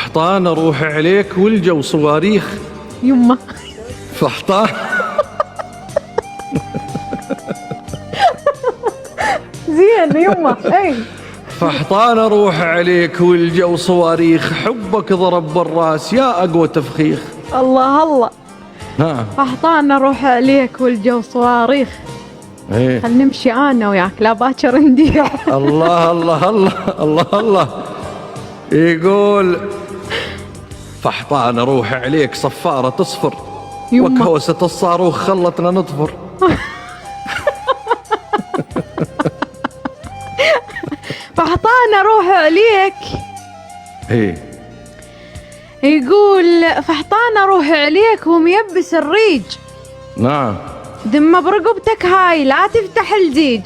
فحطان اروح عليك والجو صواريخ. يمه فحطان زين يمه اي. فحطان اروح عليك والجو صواريخ، حبك ضرب بالراس يا اقوى تفخيخ. الله الله. نعم. فحطان اروح عليك والجو صواريخ. ايه خل نمشي انا وياك لا باكر نديع. الله الله الله الله الله. يقول فحطان اروح عليك صفارة تصفر، يمه. وكوسة الصاروخ خلتنا نطفر. فحطان اروح عليك. ايه يقول فحطان اروح عليك وميبس الريج، نعم. دمه برقبتك هاي لا تفتح الزيج.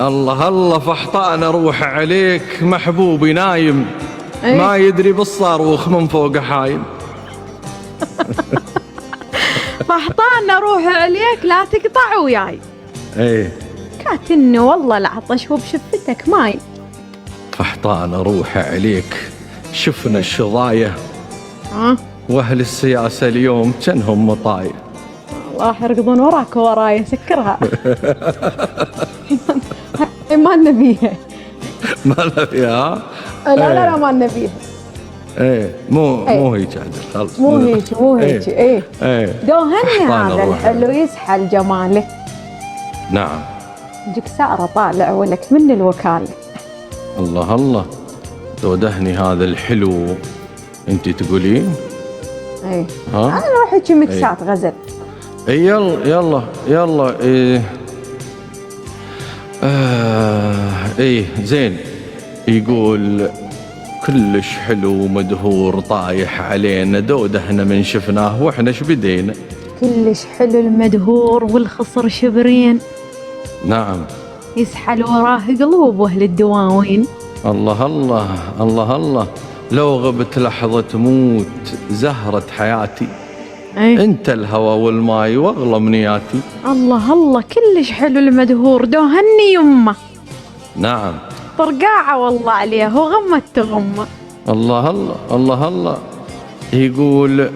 الله الله. فحطان اروح عليك محبوبي نايم، إيه؟ ما يدري بالصاروخ من فوق حايم. فحطان اروح عليك لا تقطع وياي، ايه كاتني والله العطش وبشفتك ماي. فحطان اروح عليك شفنا الشظاية، واهل السياسة اليوم كانهم مطاية. الله يرقضون وراك وراي سكرها. ما نبيها. ما لا فيها. لا لا لا ما نبيها. ايه مو هيك عدل خلص. مو هيك ايه. دوهني هذا أروح. الحلو يسحل جماله. نعم. جكسارة طالع ولك من الوكالة. الله الله. دهني هذا الحلو انت تقولين. ايه ها انا اروح هيك مكسات غزل. اي يلا يلا يلا. ايه ايه زين. يقول كلش حلو ومدهور طايح علينا، دهنا من شفناه واحنا ايش بدينا. كلش حلو المدهور والخصر شبرين، نعم. يسحل وراه قلوب واهل الدواوين. الله الله الله الله. لو غبت لحظة تموت زهرة حياتي، ايه انت الهوى والماي واغلى منياتي. الله الله. كلش حلو المدهور دوهني يمه. نعم. طرقاعة والله عليه وغمة تغمة. الله الله الله الله. يقول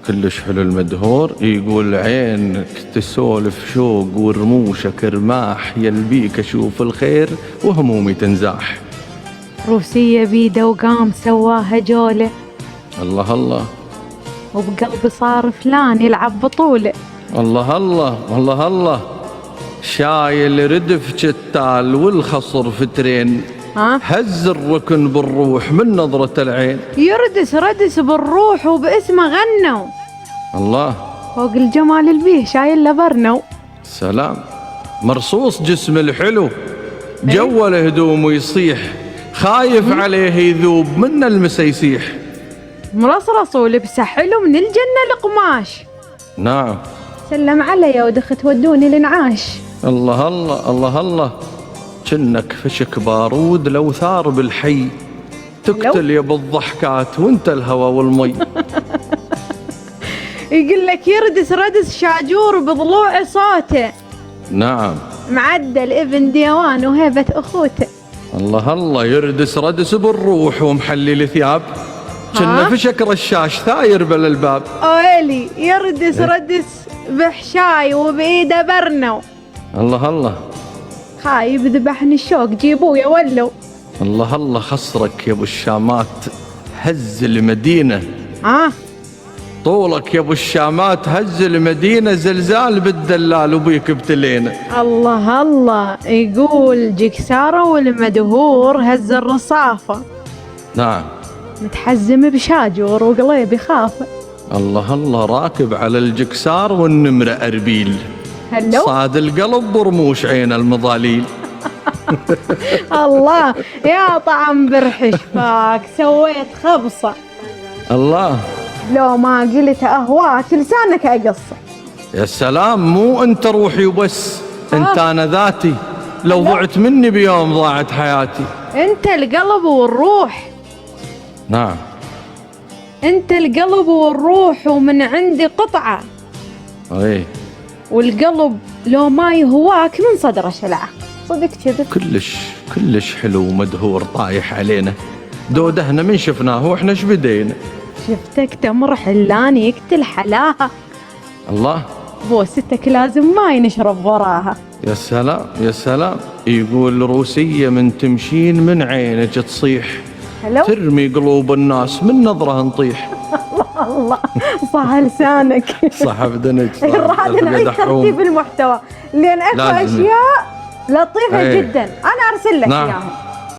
كلش حلو المدهور. يقول عينك تسولف شوق ورموشك رماح، يلبيك اشوف الخير وهمومي تنزاح. روسية بيده وقام سواها جولة، الله الله. وبقلبي صار فلان يلعب بطولة. الله الله الله الله. شايل ردف جتال والخصر فترين، هز الركن بالروح من نظرة العين. يردس ردس بالروح وباسمه غنوا. الله. فوق الجمال البيه شايل لبرنو. سلام. مرصوص جسم الحلو، جول هدوم ويصيح، خايف عليه يذوب من المسا يسيح. مرصرص ولبسه حلو من الجنة القماش. نعم. سلم علي ودخت ودوني الانعاش. الله الله الله الله. جنك فشك بارود لو ثار بالحي، تقتل يا بالضحكات وانت الهوى والمي. يقول لك يردس ردس شاجور بضلوع صوته. نعم. معدل ابن ديوان وهيبة اخوته. الله الله. يردس ردس بالروح ومحلل ثياب، كنا فشك رشاش ثاير بالباب. اويلي يردس ردس بحشاي وبايده برنو. الله الله. خايب ذبحني الشوق جيبوه يا ولو. الله الله. خصرك يا ابو الشامات هز المدينة، طولك يا ابو الشامات هز المدينة، زلزال بالدلال وبيك ابتلينا. الله الله. يقول جكسارة والمدهور هز الرصافة. نعم. متحزم بشاجور وقليبي خافه. الله الله. راكب على الجكسار والنمرة أربيل، هلو صاد القلب ورموش عين المضاليل. الله يا طعم برحش فاك سويت خبصة. الله. لو ما قلت أهواك لسانك أقصه. يا سلام. مو انت روحي وبس، انت انا ذاتي، لو ضعت مني بيوم ضاعت حياتي. انت القلب والروح. نعم. انت القلب والروح ومن عندي قطعة. ايه. والقلب لو ما يهواك من صدره شلعة. صدق كذب. كلش حلو ومدهور طايح علينا، دود احنا من شفناه واحنا ايش بدينا؟ شفتك تمر حلان يقتل حلاها، الله. بوستك لازم ما ينشرب وراها. يا سلام يا سلام. يقول روسية من تمشين من عينك تصيح، حلو. ترمي قلوب الناس من نظرها نطيح. الله صح لسانك. صح بدنك. راح نعيد ترتيب المحتوى لان اكو اشياء لطيفه جدا، انا ارسل لك نعم. اياها.